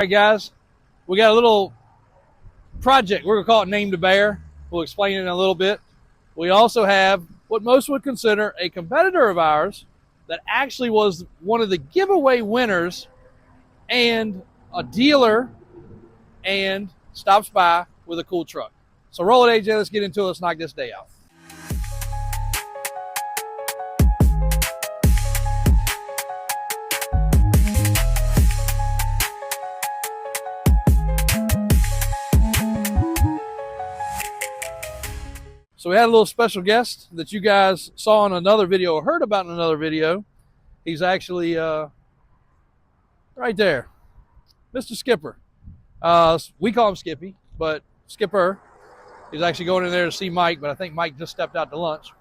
All right, guys, we got a little project. We're going to call it Name the Bear. We'll explain it in a little bit. We also have what most would consider a competitor of ours that actually was one of the giveaway winners and a dealer and stops by with a cool truck. So roll it, AJ. Let's get into it. Let's knock this day out. So we had a little special guest that you guys saw in another video or heard about in another video. He's actually right there, Mr. Skipper. We call him Skippy, but Skipper. He's actually going in there to see Mike, but I think Mike just stepped out to lunch.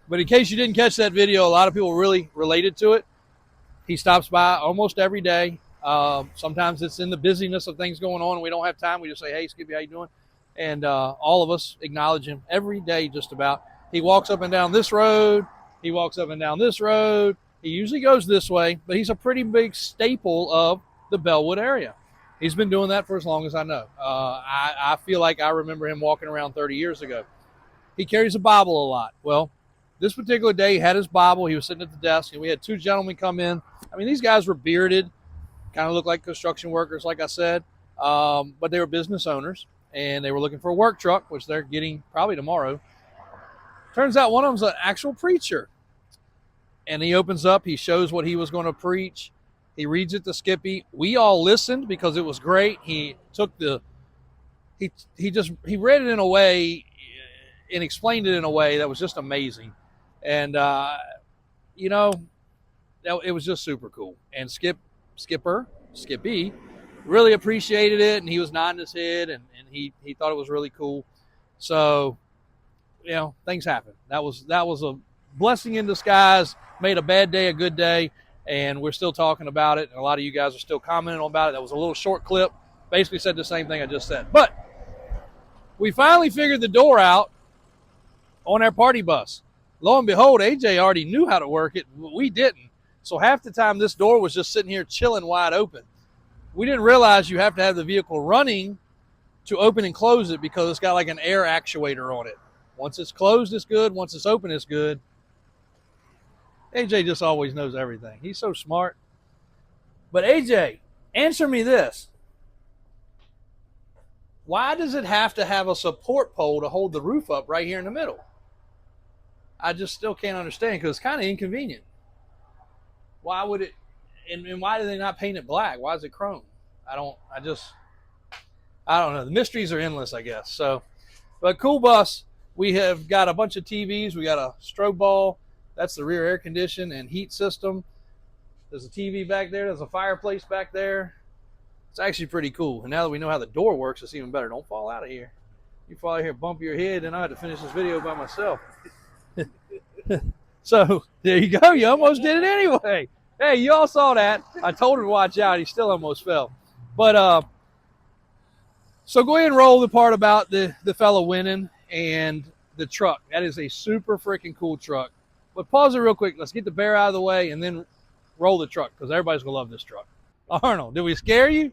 But in case you didn't catch that video, a lot of people really related to it. He stops by almost every day. Sometimes it's in the busyness of things going on and we don't have time. We just say, hey, Skippy, how you doing? And all of us acknowledge him every day just about. He walks up and down this road. He walks up and down this road. He usually goes this way, but he's a pretty big staple of the Bellwood area. He's been doing that for as long as I know. I feel like I remember him walking around 30 years ago. He carries a Bible a lot. Well, this particular day he had his Bible. He was sitting at the desk, and we had two gentlemen come in. I mean, these guys were bearded, kind of looked like construction workers, like I said, but they were business owners. And they were looking for a work truck, which they're getting probably tomorrow. Turns out one of them's an actual preacher. And he opens up, he shows what he was going to preach. He reads it to Skippy. We all listened because it was great. He took he read it in a way and explained it in a way that was just amazing. And, it was just super cool. And Skippy, really appreciated it, and he was nodding his head, and he thought it was really cool. So, things happen. That was a blessing in disguise, made a bad day a good day, and we're still talking about it, and a lot of you guys are still commenting about it. That was a little short clip, basically said the same thing I just said. But we finally figured the door out on our party bus. Lo and behold, AJ already knew how to work it, but we didn't. So half the time this door was just sitting here chilling wide open. We didn't realize you have to have the vehicle running to open and close it because it's got like an air actuator on it. Once it's closed, it's good. Once it's open, it's good. AJ just always knows everything. He's so smart. But AJ, answer me this. Why does it have to have a support pole to hold the roof up right here in the middle? I just still can't understand because it's kind of inconvenient. Why would it? And why do they not paint it black? Why is it chrome? I don't know. The mysteries are endless, I guess. So, but cool bus. We have got a bunch of TVs. We got a strobe ball. That's the rear air condition and heat system. There's a TV back there. There's a fireplace back there. It's actually pretty cool. And now that we know how the door works, it's even better. Don't fall out of here. You fall out here, bump your head, and I had to finish this video by myself. So there you go. You almost did it anyway. Hey, you all saw that. I told him to watch out. He still almost fell. But so go ahead and roll the part about the fellow winning and the truck. That is a super freaking cool truck. But pause it real quick. Let's get the bear out of the way and then roll the truck because everybody's going to love this truck. Arnold, did we scare you?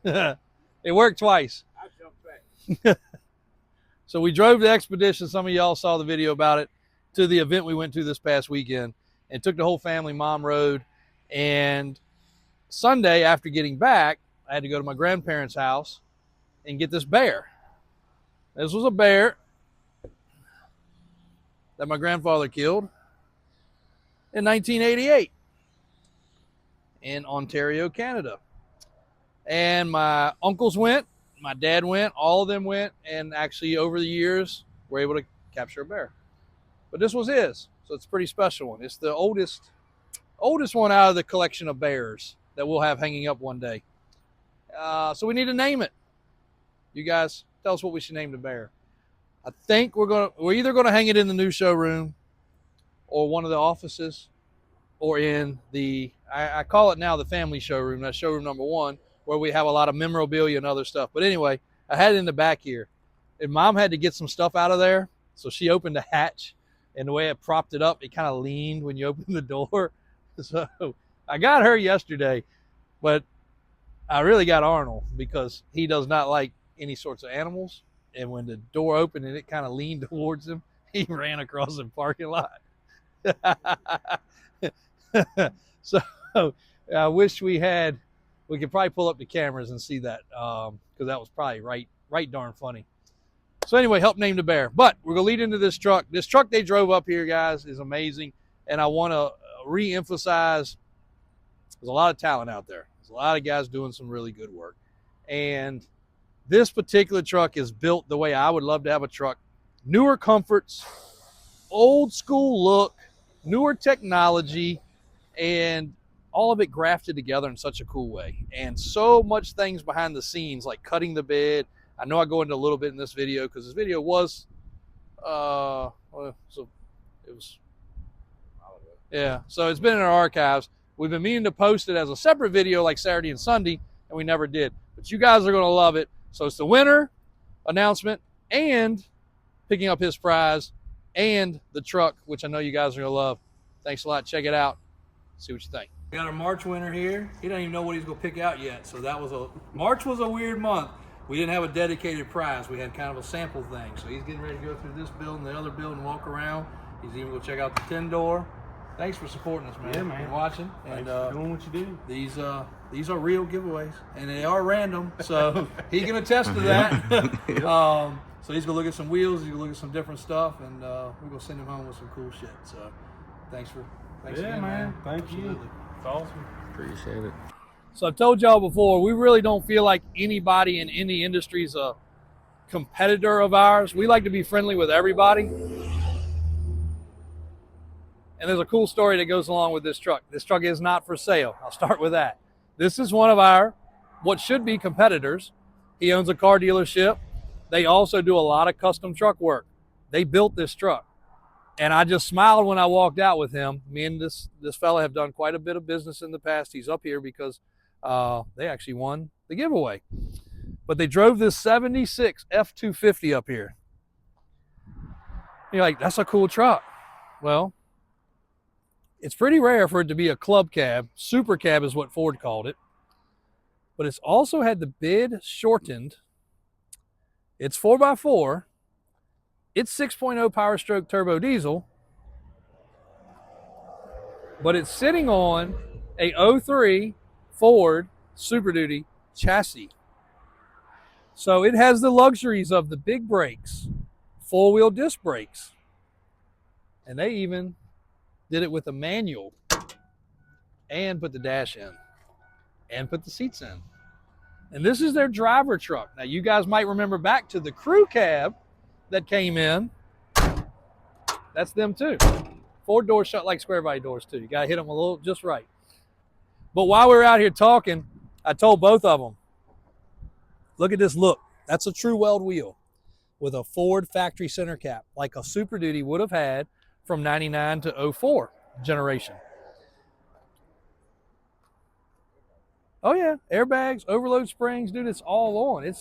Yeah. It worked twice. I jumped back. So we drove the Expedition. Some of y'all saw the video about it to the event we went to this past weekend. And took the whole family. Mom rode. And Sunday, after getting back, I had to go to my grandparents' house and get this bear. This was a bear that my grandfather killed in 1988 in Ontario, Canada. And my uncles went, my dad went, all of them went, and actually over the years, were able to capture a bear. But this was his. So it's a pretty special one. It's the oldest one out of the collection of bears that we'll have hanging up one day. So we need to name it. You guys tell us what we should name the bear. I think we're either gonna hang it in the new showroom or one of the offices or in the I call it now the family showroom. That's showroom number 1, where we have a lot of memorabilia and other stuff. But anyway, I had it in the back here. And Mom had to get some stuff out of there. So she opened the hatch. And the way it propped it up, it kind of leaned when you opened the door. So I got her yesterday, but I really got Arnold because he does not like any sorts of animals. And when the door opened and it kind of leaned towards him, he ran across the parking lot. So I wish we could probably pull up the cameras and see that, because that was probably right darn funny. So anyway, help name the bear. But we're going to lead into this truck. This truck they drove up here, guys, is amazing. And I want to re-emphasize there's a lot of talent out there. There's a lot of guys doing some really good work. And this particular truck is built the way I would love to have a truck. Newer comforts, old school look, newer technology, and all of it grafted together in such a cool way. And so much things behind the scenes, like cutting the bed. I know I go into a little bit in this video because this video was, so it's been in our archives. We've been meaning to post it as a separate video like Saturday and Sunday, and we never did. But you guys are going to love it. So it's the winner announcement and picking up his prize and the truck, which I know you guys are going to love. Thanks a lot. Check it out. See what you think. We got our March winner here. He doesn't even know what he's going to pick out yet. So March was a weird month. We didn't have a dedicated prize. We had kind of a sample thing. So he's getting ready to go through this building, the other building, walk around. He's even going to check out the 10 door. Thanks for supporting us, man. Yeah, man. And watching. Thanks for doing what you do. These are real giveaways, and they are random. So he can attest to that. So he's gonna look at some wheels. He's gonna look at some different stuff, and we're gonna send him home with some cool shit. So thanks again, man. Thank Absolutely. you. It's awesome. Appreciate it. So I've told y'all before, we really don't feel like anybody in any industry is a competitor of ours. We like to be friendly with everybody. And there's a cool story that goes along with this truck. This truck is not for sale. I'll start with that. This is one of our, what should be competitors. He owns a car dealership. They also do a lot of custom truck work. They built this truck. And I just smiled when I walked out with him. Me and this fella have done quite a bit of business in the past. He's up here because they actually won the giveaway. But they drove this 76 F-250 up here. You're like, that's a cool truck. Well, it's pretty rare for it to be a club cab. Super cab is what Ford called it. But it's also had the bed shortened. It's 4x4. It's 6.0 Powerstroke turbo diesel. But it's sitting on a 03 Ford Super Duty chassis. So it has the luxuries of the big brakes, four-wheel disc brakes. And they even did it with a manual and put the dash in and put the seats in. And this is their driver truck. Now you guys might remember back to the crew cab that came in. That's them too. 4 doors shut like square body doors too. You got to hit them a little just right. But while we were out here talking, I told both of them, look at this look. That's a true weld wheel with a Ford factory center cap like a Super Duty would have had from 99 to 04 generation. Oh yeah, airbags, overload springs, dude, it's all on.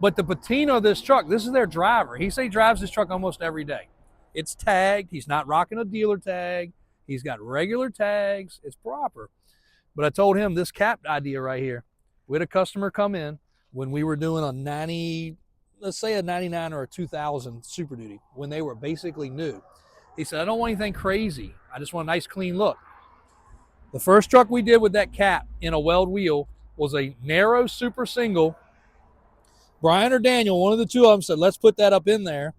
But the patina of this truck, this is their driver. He drives this truck almost every day. It's tagged. He's not rocking a dealer tag. He's got regular tags. It's proper. But I told him this cap idea right here. We had a customer come in when we were doing a 90, let's say a 99 or a 2000 Super Duty, when they were basically new. He said, I don't want anything crazy. I just want a nice, clean look. The first truck we did with that cap in a weld wheel was a narrow super single. Brian or Daniel, one of the two of them said, let's put that up in there.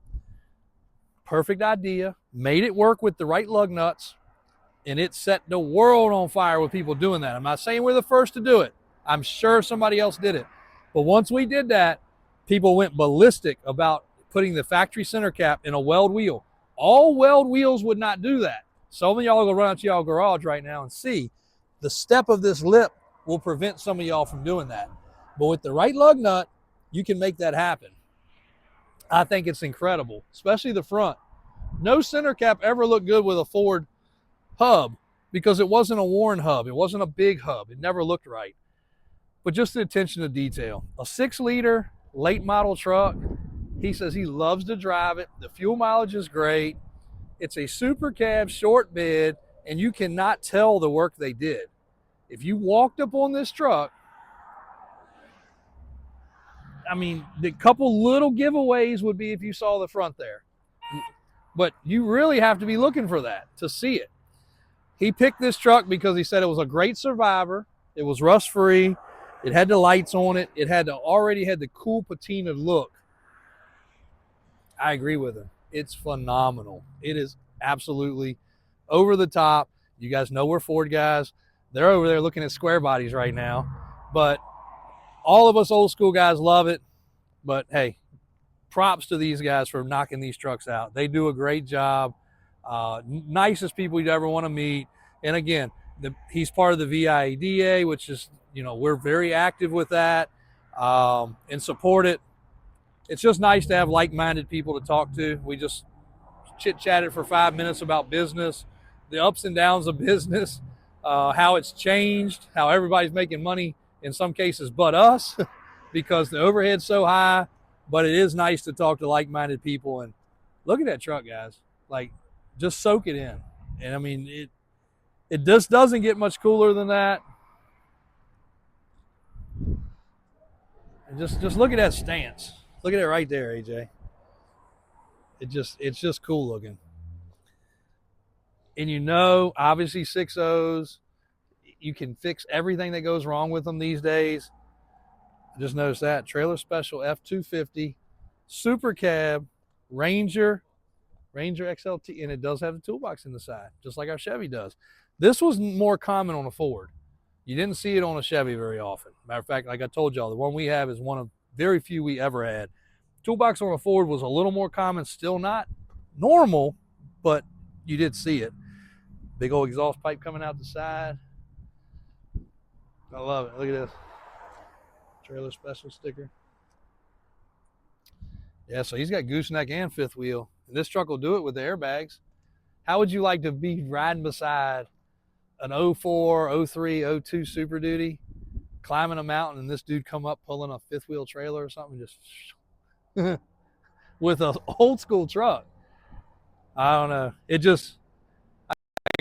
Perfect idea. Made it work with the right lug nuts. And it set the world on fire with people doing that. I'm not saying we're the first to do it. I'm sure somebody else did it. But once we did that, people went ballistic about putting the factory center cap in a weld wheel. All weld wheels would not do that. Some of y'all will run out to y'all garage right now and see the step of this lip will prevent some of y'all from doing that. But with the right lug nut, you can make that happen. I think it's incredible, especially the front. No center cap ever looked good with a Ford hub because it wasn't a worn hub. It wasn't a big hub. It never looked right. But just the attention to detail. A 6-liter late model truck. He says he loves to drive it. The fuel mileage is great. It's a super cab, short bed, and you cannot tell the work they did. If you walked up on this truck, I mean, the couple little giveaways would be if you saw the front there. But you really have to be looking for that to see it. He picked this truck because he said it was a great survivor. It was rust-free. It had the lights on it. It had already had the cool patina look. I agree with him. It's phenomenal. It is absolutely over the top. You guys know we're Ford guys. They're over there looking at square bodies right now. But all of us old school guys love it. But hey, props to these guys for knocking these trucks out. They do a great job. Nicest people you'd ever want to meet. And again, he's part of the VIEDA, which is, we're very active with that and support it. It's just nice to have like-minded people to talk to. We just chit-chatted for 5 minutes about business, the ups and downs of business, how it's changed, how everybody's making money in some cases but us because the overhead's so high. But it is nice to talk to like-minded people. And look at that truck, guys. Like, just soak it in. And I mean, it just doesn't get much cooler than that. And just look at that stance. Look at it right there, AJ. It's just cool looking. And obviously 6.0s, you can fix everything that goes wrong with them these days. I just noticed that. Trailer Special F250, Super Cab, Ranger XLT, and it does have the toolbox in the side, just like our Chevy does. This was more common on a Ford. You didn't see it on a Chevy very often. Matter of fact, like I told y'all, the one we have is one of very few we ever had. Toolbox on a Ford was a little more common, still not normal, but you did see it. Big old exhaust pipe coming out the side. I love it. Look at this. Trailer Special sticker. Yeah, so he's got gooseneck and fifth wheel. And this truck will do it with the airbags. How would you like to be riding beside an 04, 03, 02 Super Duty, climbing a mountain, and this dude come up pulling a fifth wheel trailer or something, just with an old school truck? I don't know. It just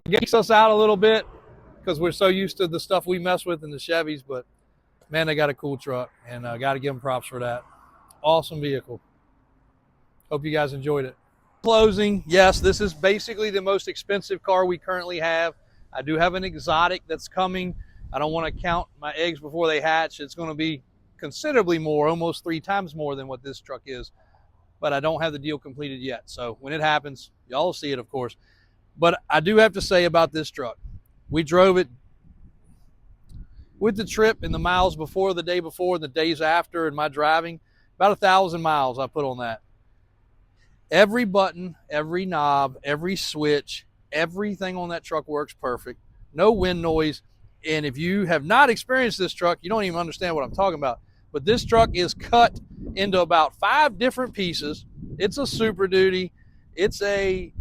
gets us out a little bit because we're so used to the stuff we mess with in the Chevys. But man, they got a cool truck, and I got to give them props for that. Awesome vehicle. Hope you guys enjoyed it. Closing, yes, this is basically the most expensive car we currently have. I do have an exotic that's coming. I don't want to count my eggs before they hatch. It's going to be considerably more, almost 3 times more than what this truck is. But I don't have the deal completed yet. So when it happens, y'all will see it, of course. But I do have to say about this truck, we drove it with the trip and the miles before, the day before, and the days after, and my driving, about 1,000 miles I put on that. Every button, every knob, every switch, everything on that truck works perfect. No wind noise. And if you have not experienced this truck, you don't even understand what I'm talking about. But this truck is cut into about 5 different pieces. It's a Super Duty. It's a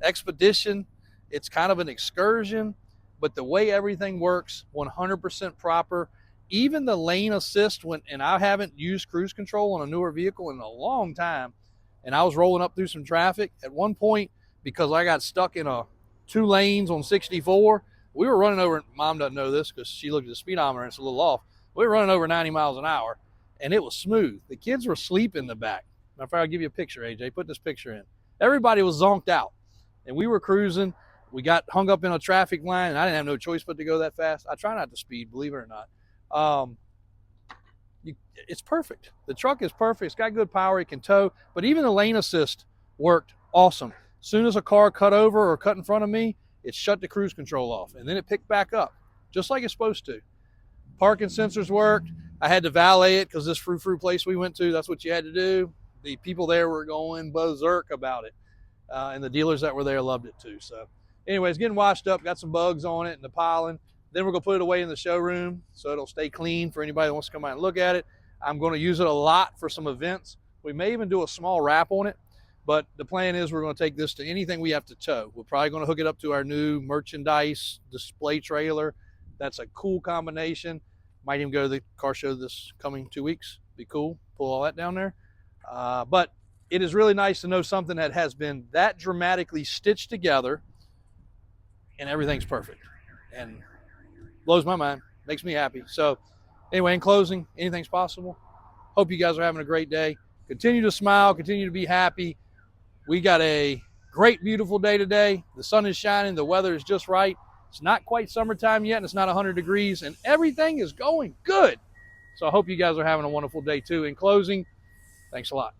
Expedition. It's kind of an Excursion. But the way everything works, 100% proper. Even the lane assist, and I haven't used cruise control on a newer vehicle in a long time. And I was rolling up through some traffic at one point because I got stuck in 2 lanes on 64. We were running over, Mom doesn't know this because she looked at the speedometer and it's a little off. We were running over 90 miles an hour and it was smooth. The kids were asleep in the back. Matter of fact, I'll give you a picture, AJ. Put this picture in. Everybody was zonked out and we were cruising. We got hung up in a traffic line and I didn't have no choice but to go that fast. I try not to speed, believe it or not. It's perfect. The truck is perfect. It's got good power. It can tow. But even the lane assist worked awesome. As soon as a car cut over or cut in front of me, it shut the cruise control off. And then it picked back up, just like it's supposed to. Parking sensors worked. I had to valet it because this frou-frou place we went to, that's what you had to do. The people there were going berserk about it. And the dealers that were there loved it too. So anyways, getting washed up, got some bugs on it and the pollen. Then we're going to put it away in the showroom so it'll stay clean for anybody that wants to come out and look at it. I'm going to use it a lot for some events. We may even do a small wrap on it, but the plan is we're going to take this to anything we have to tow. We're probably going to hook it up to our new merchandise display trailer. That's a cool combination. Might even go to the car show this coming 2 weeks. Be cool. Pull all that down there. But it is really nice to know something that has been that dramatically stitched together and everything's perfect. And blows my mind. Makes me happy. So anyway, in closing, anything's possible. Hope you guys are having a great day. Continue to smile, continue to be happy. We got a great, beautiful day today. The sun is shining, the weather is just right. It's not quite summertime yet, and it's not 100 degrees, and everything is going good. So I hope you guys are having a wonderful day too. In closing, thanks a lot.